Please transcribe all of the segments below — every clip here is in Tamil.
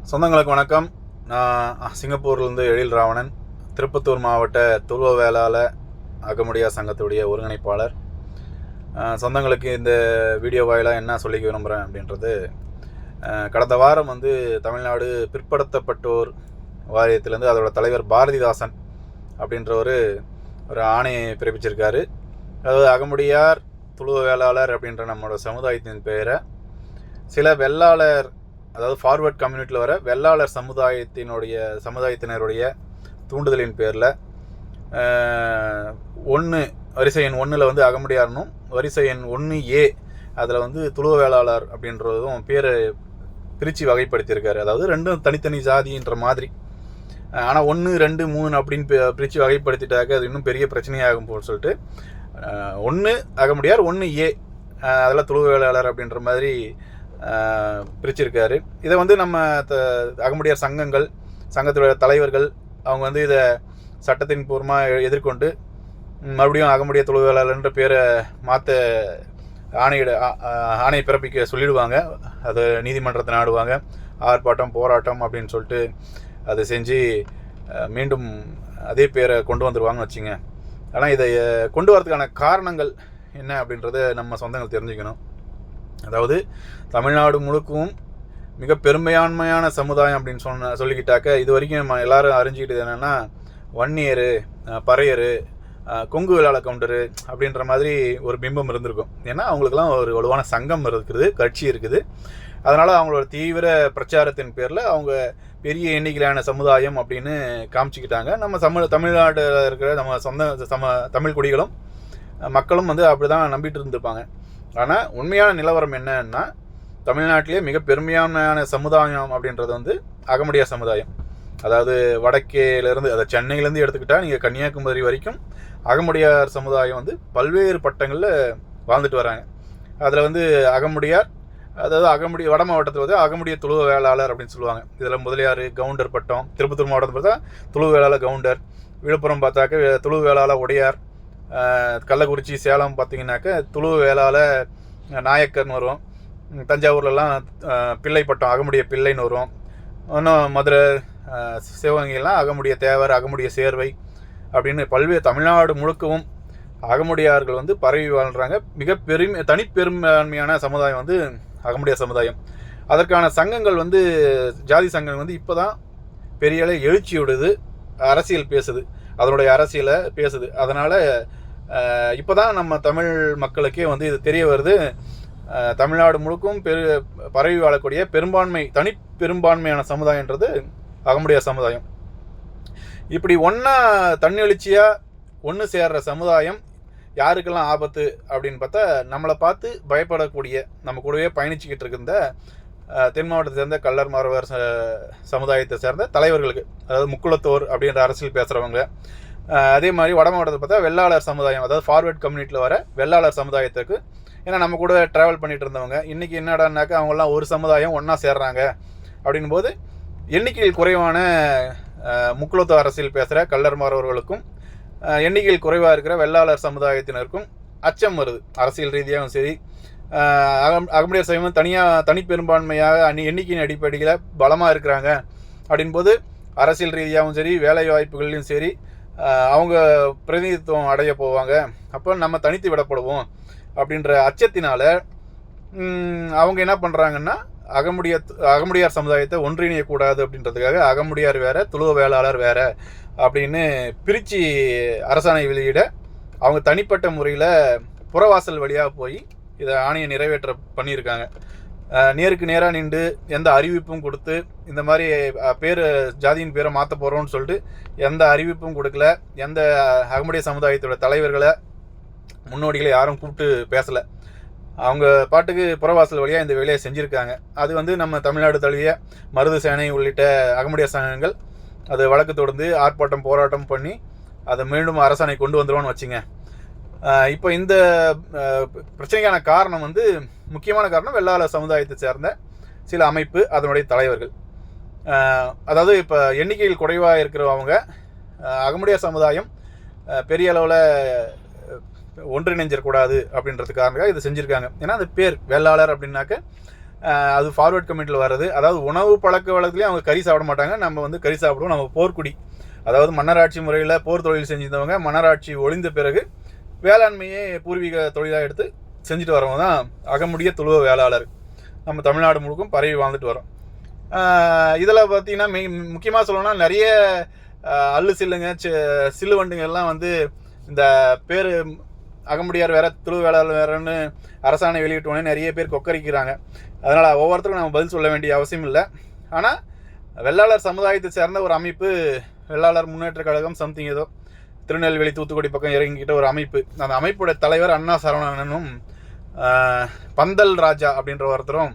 சொந்தங்களுக்கு வணக்கம். நான் சிங்கப்பூர்லேருந்து எழில் ராவணன், திருப்பத்தூர் மாவட்ட துருவ வேளாளர் அகமுடியா சங்கத்துடைய ஒருங்கிணைப்பாளர். சொந்தங்களுக்கு இந்த வீடியோ வாயிலாக என்ன சொல்லிக்க விரும்புகிறேன் அப்படின்றது, கடந்த வாரம் தமிழ்நாடு பிற்படுத்தப்பட்டோர் வாரியத்திலேருந்து அதோட தலைவர் பாரதிதாசன் அப்படின்ற ஒரு ஆணையை பிறப்பிச்சிருக்காரு. அதாவது அகமுடியார் துளுவ வேளாளர் அப்படின்ற நம்மளோட சமுதாயத்தின் பெயரை சில வெள்ளாளர், அதாவது ஃபார்வர்ட் கம்யூனிட்டியில் வர வெள்ளாளர் சமுதாயத்தினருடைய தூண்டுதலின் பேரில் வரிசை எண் 1 அகமுடியார்னும், வரிசை எண் 1A அதில் துளுவ வேளாளர் அப்படின்றதும் பேரை பிரித்து வகைப்படுத்தியிருக்காரு. அதாவது ரெண்டும் தனித்தனி ஜாதின்ற மாதிரி. ஆனால் 1, 2, 3 அப்படின்னு பிரித்து வகைப்படுத்திட்டாக்க அது இன்னும் பெரிய பிரச்சனையாகும் போல் சொல்லிட்டு 1 அகமுடியார், 1A அதில் துளுவ வேளாளர் அப்படின்ற மாதிரி பிரிச்சிருக்காரு. இதை நம்ம அகமுடியார் சங்கத்துடைய தலைவர்கள் அவங்க இதை சட்டத்தின் பூர்வமாக எதிர்கொண்டு மறுபடியும் அகமுடியார் துளுவ வேளாளர்ன்ற பேரை மாற்ற ஆணை பிறப்பிக்க சொல்லிடுவாங்க. அதை நீதிமன்றத்தை நாடுவாங்க. ஆர்ப்பாட்டம், போராட்டம் அப்படின்னு சொல்லிட்டு அதை செஞ்சு மீண்டும் அதே பேரை கொண்டு வந்துடுவாங்கன்னு வச்சுங்க. ஆனால் இதை கொண்டு வரதுக்கான காரணங்கள் என்ன அப்படின்றத நம்ம சொந்தங்கள் தெரிஞ்சுக்கணும். அதாவது தமிழ்நாடு முழுக்கவும் மிக பெரும்பான்மையான சமுதாயம் அப்படின்னு சொல்லிக்கிட்டாக்க இது வரைக்கும் நம்ம எல்லாரும் அறிஞ்சிக்கிட்டது என்னென்னா வன்னியர், பறையர், கொங்கு வேளாள கவுண்டரு அப்படின்ற மாதிரி ஒரு பிம்பம் இருந்திருக்கும். ஏன்னா அவங்களுக்குலாம் ஒரு வலுவான சங்கம் இருக்குது, கட்சி இருக்குது. அதனால் அவங்களோட தீவிர பிரச்சாரத்தின் பேரில் அவங்க பெரிய எண்ணிக்கையிலான சமுதாயம் அப்படின்னு காமிச்சிக்கிட்டாங்க. நம்ம தமிழ்நாட்டில் இருக்கிற நம்ம தமிழ் குடிகளும் மக்களும் அப்படி தான் நம்பிட்டு இருந்திருப்பாங்க. ஆனால் உண்மையான நிலவரம் என்னன்னா, தமிழ்நாட்டிலே மிக பெருமையான சமுதாயம் அப்படின்றது அகமுடியார் சமுதாயம். அதாவது வடக்கேலேருந்து, அதை சென்னையிலேருந்து எடுத்துக்கிட்டால் நீங்கள் கன்னியாகுமரி வரைக்கும் அகமுடியார் சமுதாயம் பல்வேறு பட்டங்களில் வாழ்ந்துட்டு வராங்க. அதில் அகமுடியார், அதாவது வட மாவட்டத்தில் அகமுடிய துளுவ வேளாளர் அப்படின்னு சொல்லுவாங்க. இதில் முதலியார், கவுண்டர் பட்டம். திருப்பத்தூர் மாவட்டத்தில் பார்த்தா துளுவ வேளாளர் கவுண்டர். விழுப்புரம் பார்த்தாக்க துளுவ வேளாளர் ஒடையார். கள்ளக்குறிச்சி, சேலம் பார்த்தீங்கன்னாக்க துளுவ வேளாளர் நாயக்கர்னு வரும். தஞ்சாவூர்லலாம் பிள்ளை பட்டம், அகமுடிய பிள்ளைன்னு வரும். இன்னும் மதுரை, சிவகங்கையெல்லாம் அகமுடிய தேவர், அகமுடிய சேர்வை அப்படின்னு பல்வேறு தமிழ்நாடு முழுக்கவும் அகமுடியார்கள் பரவி வாழ்கிறாங்க. மிக தனிப்பெரும்பான்மையான சமுதாயம் அகமுடியார் சமுதாயம். அதற்கான சங்கங்கள் ஜாதி சங்கங்கள் இப்போ தான் பெரிய எழுச்சியோடுது, அரசியல் பேசுது, அதனுடைய அரசியலை பேசுது. அதனால் இப்போ தான் நம்ம தமிழ் மக்களுக்கே இது தெரிய வருது. தமிழ்நாடு முழுக்கும் பரவி வாழக்கூடிய தனிப்பெரும்பான்மையான சமுதாயன்றது அகமுடியார் சமுதாயம். இப்படி தன்னெழுச்சியாக ஒன்று சேர்ற சமுதாயம் யாருக்கெல்லாம் ஆபத்து அப்படின்னு பார்த்தா, நம்மளை பார்த்து பயப்படக்கூடிய, நம்ம கூடவே பயணிச்சுக்கிட்டு இருக்கின்ற தென் மாவட்டத்தை சேர்ந்த கள்ளர் மாறவர் சமுதாயத்தை சேர்ந்த தலைவர்களுக்கு, அதாவது முக்குளத்தோர் அப்படின்ற அரசியல் பேசுகிறவங்க. அதே மாதிரி வட மாவட்டத்தை பார்த்தா வெள்ளாளர் சமுதாயம், அதாவது ஃபார்வர்ட் கம்யூனிட்டியில் வர வெள்ளாளர் சமுதாயத்துக்கு. ஏன்னா நம்ம கூட ட்ராவல் பண்ணிட்டு இருந்தவங்க இன்றைக்கி என்னடானாக்கா அவங்களாம் ஒரு சமுதாயம் ஒன்றா சேர்றாங்க அப்படின் போது எண்ணிக்கையில் குறைவான முக்குளத்தோர் அரசியல் பேசுகிற கள்ளர் மாறவர்களுக்கும் எண்ணிக்கையில் குறைவாக இருக்கிற வெள்ளாளர் சமுதாயத்தினருக்கும் அச்சம் வருது. அரசியல் ரீதியாகவும் சரி, அகமுடியார் சமயம் தனிப்பெரும்பான்மையாக எண்ணிக்கையின் அடிப்படையில் பலமாக இருக்கிறாங்க அப்படின் போது அரசியல் ரீதியாகவும் சரி, வேலை வாய்ப்புகள்லையும் சரி அவங்க பிரதிநிதித்துவம் அடைய போவாங்க. அப்போ நம்ம தனித்து விடப்படுவோம் அப்படின்ற அச்சத்தினால அவங்க என்ன பண்ணுறாங்கன்னா, அகமுடியார் சமுதாயத்தை ஒன்றிணையக்கூடாது அப்படின்றதுக்காக அகமுடியார் வேற, துளுவ வேளாளர் வேற அப்படின்னு பிரித்து அரசாணை வெளியிட அவங்க தனிப்பட்ட முறையில் புறவாசல் வழியாக போய் இதை ஆணையை நிறைவேற்ற பண்ணியிருக்காங்க. நேருக்கு நேராக நின்று எந்த அறிவிப்பும் கொடுத்து இந்த மாதிரி ஜாதியின் பேரை மாற்ற போகிறோம்னு சொல்லிட்டு எந்த அறிவிப்பும் கொடுக்கல. எந்த அகமுடியார் சமுதாயத்தோட தலைவர்களை, முன்னோடிகளை யாரும் கூப்பிட்டு பேசலை. அவங்க பாட்டுக்கு புறவாசல் வழியாக இந்த வேலையை செஞ்சுருக்காங்க. அது நம்ம தமிழ்நாடு தழுவிய மருது சேனை உள்ளிட்ட அகமுடியார் சங்கங்கள் அது வழக்கு தொடர்ந்து ஆர்ப்பாட்டம், போராட்டம் பண்ணி அதை மீண்டும் அரசாணை கொண்டு வந்துடுவோன்னு வச்சுங்க. இப்போ இந்த பிரச்சனைக்கான காரணம் முக்கியமான காரணம் வெள்ளாளர் சமுதாயத்தை சேர்ந்த சில அமைப்பு, அதனுடைய தலைவர்கள். அதாவது இப்போ எண்ணிக்கையில் குறைவாக இருக்கிறவங்க அகமுடியார் சமுதாயம் பெரிய அளவில் ஒன்றிணைஞ்சிடக்கூடாது அப்படின்றதுக்காக இதை செஞ்சுருக்காங்க. ஏன்னா அந்த பேர் வேளாளர் அப்படின்னாக்க அது ஃபார்வர்ட் கமிட்டியில் வர்றது. அதாவது உணவு பழக்க வழக்கத்துலேயும் அவங்க கறி சாப்பிட மாட்டாங்க, நம்ம வந்து கறி சாப்பிடுவோம். நம்ம போர்க்குடி, அதாவது மன்னராட்சி முறையில் போர் தொழில் செஞ்சிருந்தவங்க மன்னராட்சி ஒழிந்த பிறகு வேளாண்மையே பூர்வீக தொழிலாக எடுத்து செஞ்சுட்டு வரவங்க தான் அகமுடிய துளுவ வேளாளர். நம்ம தமிழ்நாடு முழுக்கும் பரவி வாழ்ந்துட்டு வரோம். இதில் பார்த்தீங்கன்னா முக்கியமாக சொல்லணும்னா நிறைய அல்லு சில்லுங்க சில்லு வண்டுங்கள்லாம் வந்து இந்த பேர் அகமுடியார் வேறு துளுவ வேளாளர் வேறுன்னு அரசாணை வெளியிட்டோன்னே நிறைய பேர் கொக்கரிக்கிறாங்க. அதனால் ஒவ்வொருத்தருக்கும் நம்ம பதில் சொல்ல வேண்டிய அவசியம் இல்லை. ஆனால் வெள்ளாளர் சமுதாயத்தை சேர்ந்த ஒரு அமைப்பு வெள்ளாளர் முன்னேற்ற கழகம் சம்திங் ஏதோ திருநெல்வேலி தூத்துக்குடி பக்கம் இறங்கிக்கிட்ட ஒரு அமைப்பு. அந்த அமைப்போட தலைவர் அண்ணா சரவணனும் பந்தல் ராஜா அப்படின்ற ஒருத்தரும்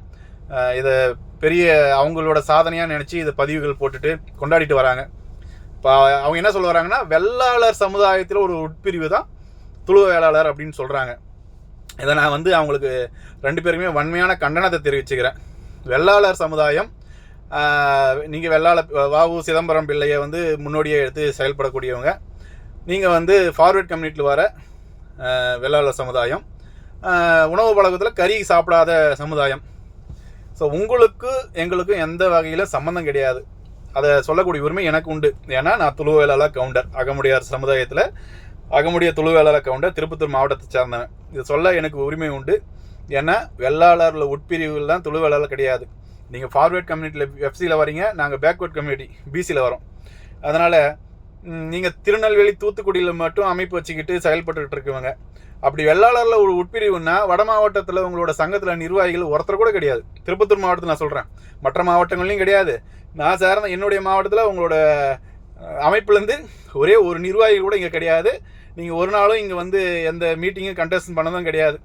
இதை பெரிய அவங்களோட சாதனையாக நினச்சி இதை பதிவுகள் போட்டுட்டு கொண்டாடிட்டு வராங்க. இப்போ அவங்க என்ன சொல்ல வராங்கன்னா, வெள்ளாளர் சமுதாயத்தில் ஒரு உட்பிரிவு தான் துளுவ வேளாளர் அப்படின்னு சொல்கிறாங்க. இதை நான் வந்து அவங்களுக்கு 2 பேருக்குமே வன்மையான கண்டனத்தை தெரிவிச்சுக்கிறேன். வெள்ளாளர் சமுதாயம், நீங்கள் வ.உ. சிதம்பரம் பிள்ளையை வந்து முன்னோடியை எடுத்து செயல்படக்கூடியவங்க. நீங்கள் வந்து ஃபார்வர்ட் கம்யூனிட்டியில் வர வெள்ளாளர் சமுதாயம், உணவு பழக்கத்தில் கறி சாப்பிடாத சமுதாயம். ஸோ உங்களுக்கு எங்களுக்கும் எந்த வகையில் சம்மந்தம் கிடையாது. அதை சொல்லக்கூடிய உரிமை எனக்கு உண்டு. ஏன்னா நான் துளுவ வேளாளர் கவுண்டர், அகமுடியார் சமுதாயத்தில் அகமுடிய துளுவ வேளாளர் கவுண்டர், திருப்பத்தூர் மாவட்டத்தை சார்ந்தவன். இதை சொல்ல எனக்கு உரிமை உண்டு. ஏன்னா வெள்ளாளரில் உட்பிரிவுகள் தான் துளுவ வேளாளர் கிடையாது. நீங்கள் ஃபார்வர்ட் கம்யூனிட்டியில் எஃப்சியில் வரீங்க, நாங்கள் பேக்வர்ட் கம்யூனிட்டி பிசியில் வரோம். அதனால் நீங்கள் திருநெல்வேலி தூத்துக்குடியில் மட்டும் அமைப்பு வச்சுக்கிட்டு செயல்பட்டுக்கிட்டு இருக்குவங்க. அப்படி வெள்ளாளரில் ஒரு உட்பிரிவுன்னா வட மாவட்டத்தில் உங்களோட சங்கத்தில் நிர்வாகிகள் ஒருத்தர் கூட கிடையாது. திருப்பத்தூர் மாவட்டத்தில் நான் சொல்கிறேன், மற்ற மாவட்டங்கள்லையும் கிடையாது. நான் சார்ந்த என்னுடைய மாவட்டத்தில் உங்களோட அமைப்புலேருந்து ஒரே ஒரு நிர்வாகிகள் கூட இங்கே கிடையாது. நீங்கள் ஒரு நாளும் இங்கே வந்து எந்த மீட்டிங்கும் கண்டெஸ்ட் பண்ணதும் கிடையாது.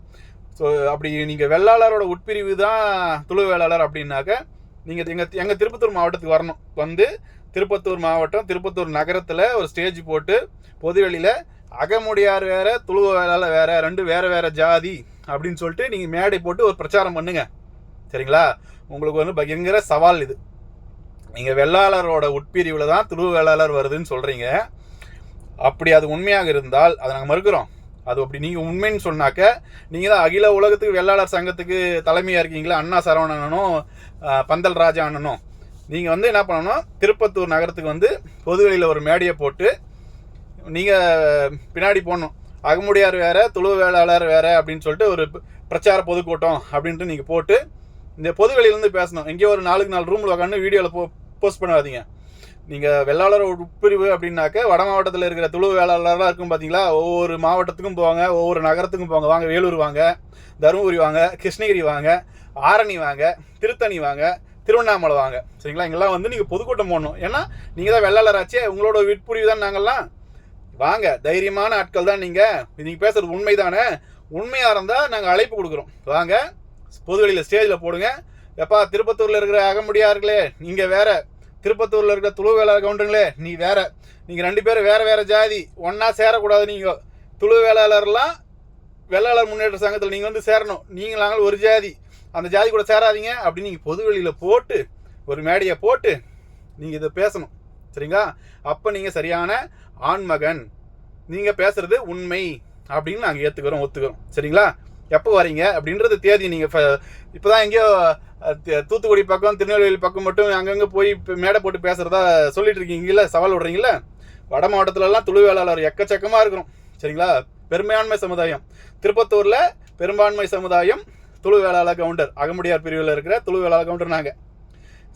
ஸோ அப்படி நீங்கள் வெள்ளாளரோட உட்பிரிவு தான் துளுவ வேளாளர் அப்படின்னாக்க நீங்கள் எங்கள் திருப்பத்தூர் மாவட்டத்துக்கு வரணும். வந்து திருப்பத்தூர் மாவட்டம் திருப்பத்தூர் நகரத்தில் ஒரு ஸ்டேஜ் போட்டு பொதுவெளியில் அகமுடியார் வேறு துளுவ வேளாளர் வேறு, 2 வேறு ஜாதி அப்படின்னு சொல்லிட்டு நீங்கள் மேடை போட்டு ஒரு பிரச்சாரம் பண்ணுங்க. சரிங்களா? உங்களுக்கு வந்து பயங்கர சவால் இது. நீங்கள் வெள்ளாளரோட உட்பிரிவில் தான் துளுவ வேளாளர் வருதுன்னு சொல்கிறீங்க. அப்படி அது உண்மையாக இருந்தால் அதை நாங்கள் மறுக்கிறோம். அது அப்படி நீங்கள் உண்மைன்னு சொன்னாக்க நீங்கள் தான் அகில உலகத்துக்கு வெள்ளாளர் சங்கத்துக்கு தலைமையாக இருக்கீங்களா, அண்ணா சரவணனும் பந்தல் ராஜா அண்ணனும். நீங்கள் வந்து என்ன பண்ணணும், திருப்பத்தூர் நகரத்துக்கு வந்து பொதுவெளியில் ஒரு மேடையை போட்டு நீங்கள் பின்னாடி போடணும். அகமுடியார் வேறு துளுவ வேளாளர் வேறு அப்படின்னு சொல்லிட்டு ஒரு பிரச்சார பொதுக்கூட்டம் அப்படின்ட்டு நீங்கள் போட்டு இந்த பொதுவெளியிலேருந்து பேசணும். எங்கேயோ ஒரு 4 ரூமில் உட்காந்து வீடியோவில் போஸ்ட் பண்ணாதீங்க. நீங்கள் வெள்ளாளர் உட்பிரிவு அப்படின்னாக்க வட மாவட்டத்தில் இருக்கிற துளுவ வேளாளர்லாம் இருக்கும் பார்த்தீங்களா, ஒவ்வொரு மாவட்டத்துக்கும் போவாங்க, ஒவ்வொரு நகரத்துக்கும் போங்க. வாங்க வேலூர் வாங்க, தருமபுரி வாங்க, கிருஷ்ணகிரி வாங்க, ஆரணி வாங்க, திருத்தணி வாங்க, திருவண்ணாமலை வாங்க. சரிங்களா? இங்கெல்லாம் வந்து நீங்கள் பொதுக்கூட்டம் போடணும். ஏன்னா நீங்கள் தான் வெள்ளாளராச்சே, உங்களோட உட்பிரிவு தான் நாங்கள்லாம். வாங்க, தைரியமான ஆட்கள் தான் நீங்கள் பேசுகிறது உண்மை தானே? உண்மையாக இருந்தால் நாங்கள் அழைப்பு கொடுக்குறோம். வாங்க, பொதுவெளியில் ஸ்டேஜில் போடுங்க. எப்பா திருப்பத்தூரில் இருக்கிற அகமுடியார்களே நீங்கள் வேறு, திருப்பத்தூரில் இருக்கிற துளுவ வேளாளர் கவுண்டருங்களே நீ வேறு, நீங்கள் 2 பேரும் வேறு ஜாதி, ஒன்றா சேரக்கூடாது. நீங்கள் துளுவ வேளாளர்லாம் வெள்ளாளர் முன்னேற்ற சங்கத்தில் நீங்கள் வந்து சேரணும். நாங்கள் ஒரு ஜாதி, அந்த ஜாதி கூட சேராதீங்க அப்படின்னு நீங்கள் பொதுவெளியில் போட்டு ஒரு மேடையை போட்டு நீங்கள் இதை பேசணும். சரிங்களா? அப்போ நீங்கள் சரியான ஆண்மகன், நீங்கள் பேசுகிறது உண்மை அப்படின்னு நாங்கள் ஒத்துக்கிறோம். சரிங்களா? எப்போ வரீங்க அப்படின்றது தேதி நீங்கள் இப்போ தான் எங்கேயோ தூத்துக்குடி பக்கம் திருநெல்வேலி பக்கம் மட்டும் அங்கங்கே போய் மேடை போட்டு பேசுகிறதா சொல்லிட்டு இருக்கீங்களா, சவால் விடுறீங்கள. வட மாவட்டத்திலலாம் துளுவ வேளாளர் எக்கச்சக்கமாக இருக்கிறோம். சரிங்களா? பெரும்பான்மை சமுதாயம் திருப்பத்தூரில், பெரும்பான்மை சமுதாயம் துளுவ வேளாளர் கவுண்டர், அகமுடியார் பிரிவில் இருக்கிற துளுவ வேளாளர் கவுண்டர் நாங்கள்.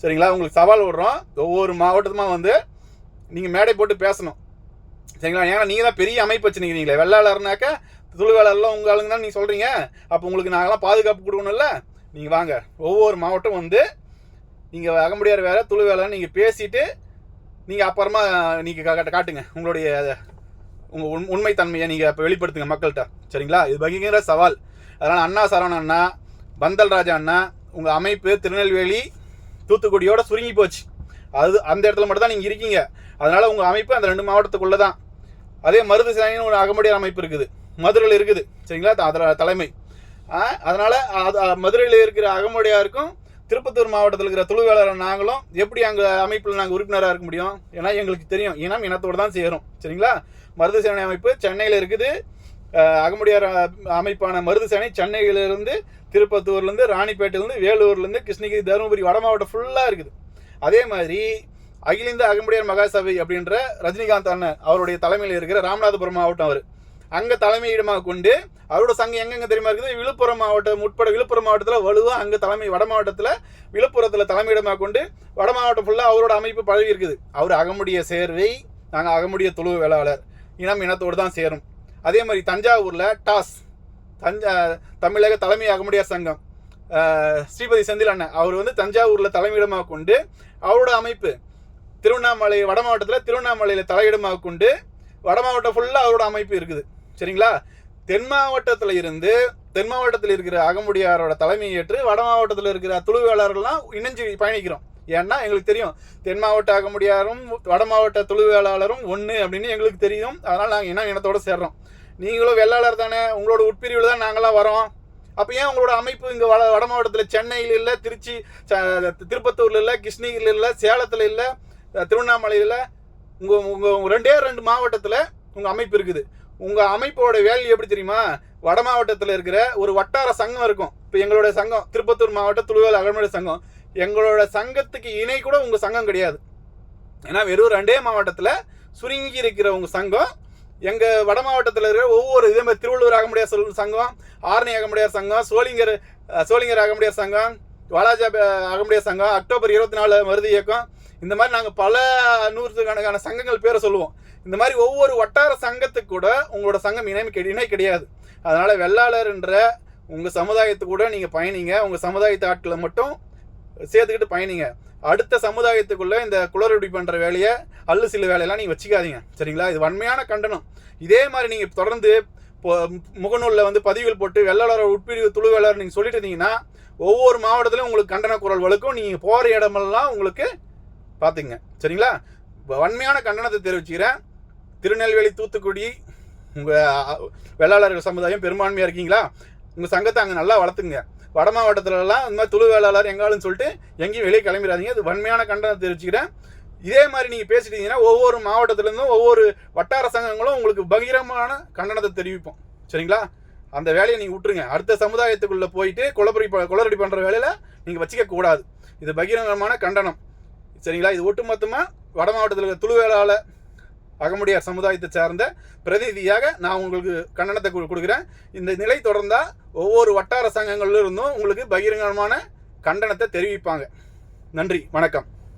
சரிங்களா? உங்களுக்கு சவால் விடுறோம். ஒவ்வொரு மாவட்டத்துமா வந்து நீங்கள் மேடை போட்டு பேசணும். சரிங்களா? ஏன்னா நீங்கள் தான் பெரிய அமைப்பு வச்சுருக்கிறீங்களே, வெள்ளாளர்னாக்க துளுவ வேளாளர்லாம் உங்கள் ஆளுங்க தான் நீங்கள் சொல்கிறீங்க. அப்போ உங்களுக்கு நாங்களாம் பாதுகாப்பு கொடுக்கணும்ல. நீங்கள் வாங்க, ஒவ்வொரு மாவட்டம் வந்து நீங்கள் அகமுடியார் வேறு துளுவ வேளாளர் நீங்கள் பேசிவிட்டு நீங்கள் அப்புறமா நீங்கள் காட்டுங்க உங்களுடைய உங்கள் உண்மைத்தன்மையை நீங்கள் இப்போ வெளிப்படுத்துங்க மக்கள்கிட்ட. சரிங்களா? இது பயங்கர சவால். அதனால் அண்ணா சரவணன் அண்ணா, பந்தல் ராஜா அண்ணா, உங்கள் அமைப்பு திருநெல்வேலி தூத்துக்குடியோட சுருங்கி போச்சு. அந்த இடத்துல மட்டும் தான் நீங்கள் இருக்கீங்க. அதனால் உங்கள் அமைப்பு அந்த 2 மாவட்டத்துக்குள்ளே தான். அதே மருது சேனைன்னு ஒரு அகமுடியார் அமைப்பு இருக்குது, மதுரையில் இருக்குது. சரிங்களா? அதில் தலைமை. அதனால் மதுரையில் இருக்கிற அகமுடியாருக்கும் திருப்பத்தூர் மாவட்டத்தில் இருக்கிற துளுவ வேளாளர் நாங்களும் எப்படி அங்கே அமைப்பில் நாங்கள் உறுப்பினராக இருக்க முடியும்? ஏன்னா எங்களுக்கு தெரியும், இனத்தோடு தான் சேரும். சரிங்களா? மருது சேனை அமைப்பு சென்னையில் இருக்குது. அகமுடியார் அமைப்பான மருது சேனை சென்னையிலிருந்து திருப்பத்தூர்லேருந்து, ராணிப்பேட்டையிலேருந்து, வேலூர்லேருந்து, கிருஷ்ணகிரி, தருமபுரி, வட மாவட்டம் ஃபுல்லாக இருக்குது. அதே மாதிரி அகில இந்திய அகமுடையார் மகாசபை அப்படின்ற ரஜினிகாந்த் அண்ணன் அவருடைய தலைமையில் இருக்கிற ராமநாதபுரம் மாவட்டம் அவர் அங்கே தலைமையிடமாக கொண்டு அவரோட சங்கம் எங்கெங்கே தெரியுமா இருக்குது? விழுப்புரம் மாவட்டம் உட்பட விழுப்புரம் மாவட்டத்தில் வலுவாக அங்கே தலைமை, வட மாவட்டத்தில் விழுப்புரத்தில் தலைமையிடமாக கொண்டு வட மாவட்டம் ஃபுல்லாக அவரோட அமைப்பு பழகி இருக்குது. அவர் அகமுடைய சேர்வை, நாங்கள் அகமுடைய துளுவு வேளாளர் இனம் இனத்தோடு தான் சேரும். அதே மாதிரி தஞ்சாவூரில் டாஸ் தமிழக தலைமை அகமுடையார் சங்கம் ஸ்ரீபதி செந்தில் அண்ணன் அவர் தஞ்சாவூரில் தலைமையிடமாக கொண்டு அவரோட அமைப்பு திருவண்ணாமலை, வட மாவட்டத்தில் திருவண்ணாமலையில் தலையிடமாக கொண்டு வட மாவட்டம் ஃபுல்லாக அவரோட அமைப்பு இருக்குது. சரிங்களா? தென் மாவட்டத்தில் இருக்கிற அகமுடியாரோட தலைமையை ஏற்று வட மாவட்டத்தில் இருக்கிற துளுவேளாளர்கள்லாம் இணைஞ்சு பயணிக்கிறோம். ஏன்னா எங்களுக்கு தெரியும் தென் மாவட்ட அகமுடியாரும் வட மாவட்ட துளுவேளாளரும் ஒன்று அப்படின்னு எங்களுக்கு தெரியும். அதனால் நாங்கள் இனத்தோடு சேர்றோம். நீங்களும் வெள்ளாளர் தானே, உங்களோட உட்பிரிவில் தான் நாங்களாம் வரோம். அப்போ ஏன் உங்களோட அமைப்பு இங்கே வட மாவட்டத்தில் சென்னையில் இல்லை, திருச்சி திருப்பத்தூரில் இல்லை, கிருஷ்ணகிரியில் இல்லை, சேலத்தில் இல்லை, திருவண்ணாமலையில் உங்கள் ரெண்டு மாவட்டத்தில் உங்கள் அமைப்பு இருக்குது. உங்கள் அமைப்போட வேல்யூ எப்படி தெரியுமா? வட மாவட்டத்தில் இருக்கிற ஒரு வட்டார சங்கம் இருக்கும். இப்போ எங்களோட சங்கம் திருப்பத்தூர் மாவட்ட துளுவேல் அகமுடைய சங்கம், எங்களோட சங்கத்துக்கு இணை கூட உங்கள் சங்கம் கிடையாது. ஏன்னா வெறும் 2 மாவட்டத்தில் சுருங்கி இருக்கிற உங்கள் சங்கம். எங்கள் வட மாவட்டத்தில் இருக்கிற ஒவ்வொரு இதே மாதிரி திருவள்ளூர் அகமுடையார் சங்கம், ஆரணி அகமுடையார் சங்கம், சோளிங்கர் அகமுடையார் சங்கம், வாலாஜா அகமுடையார் சங்கம், அக்டோபர் 24 மருது இயக்கம், இந்த மாதிரி நாங்கள் பல நூற்றுக்கணக்கான சங்கங்கள் பேரை சொல்லுவோம். இந்த மாதிரி ஒவ்வொரு வட்டார சங்கத்துக்கு கூட உங்களோட சங்கம் இணை கிடையாது. அதனால் வெள்ளாளர் என்ற உங்கள் சமுதாயத்துக்கு கூட நீங்கள் பயணிங்க. உங்கள் சமுதாயத்து ஆட்களை மட்டும் சேர்த்துக்கிட்டு பயணிங்க. அடுத்த சமுதாயத்துக்குள்ளே இந்த குளறுபடி பண்ணுற வேலையை, சில வேலையெல்லாம் நீங்கள் வச்சுக்காதீங்க. சரிங்களா? இது வன்மையான கண்டனம். இதே மாதிரி நீங்கள் தொடர்ந்து முகநூலில் பதிவுகள் போட்டு வெள்ளாளர் உட்பிரிவு துளு வேளாளர் நீங்கள் சொல்லிட்டு இருந்தீங்கன்னா ஒவ்வொரு மாவட்டத்திலும் உங்களுக்கு கண்டன குரல் வலுக்கும். நீங்கள் போகிற இடமெல்லாம் உங்களுக்கு பார்த்துங்க. சரிங்களா? வன்மையான கண்டனத்தை தெரிவிச்சுக்கிறேன். திருநெல்வேலி, தூத்துக்குடி உங்கள் வெள்ளாளர்கள் சமுதாயம் பெரும்பான்மையாக இருக்கீங்களா? உங்கள் சங்கத்தை அங்கே நல்லா வளர்த்துங்க. வட மாவட்டத்திலலாம் இந்த மாதிரி துளு வேளாளர் எங்காலுன்னு சொல்லிட்டு எங்கேயும் வெளியே கிளம்பிடாதீங்க. அது வன்மையான கண்டனத்தை தெரிவிச்சுக்கிறேன். இதே மாதிரி நீங்கள் பேசிட்டீங்கன்னா ஒவ்வொரு மாவட்டத்திலேருந்தும் ஒவ்வொரு வட்டார சங்கங்களும் உங்களுக்கு பகிரமான கண்டனத்தை தெரிவிப்போம். சரிங்களா? அந்த வேலையை நீங்கள் விட்டுருங்க. அடுத்த சமுதாயத்துக்குள்ளே போயிட்டு குளறுபடி பண்ணுற வேலையில் நீங்கள் வச்சுக்க கூடாது. இது பகிரங்கமான கண்டனம். சரிங்களா? இது ஒட்டுமொத்தமாக வட மாவட்டத்தில் இருக்கிற துளுவேளாளர் அகமுடையார் சமுதாயத்தை சார்ந்த பிரதிநிதியாக நான் உங்களுக்கு கண்டனத்தை கொடுக்குறேன். இந்த நிலை தொடர்ந்தால் ஒவ்வொரு வட்டார சங்கங்களிலிருந்தும் உங்களுக்கு பகிரங்கமான கண்டனத்தை தெரிவிப்பாங்க. நன்றி, வணக்கம்.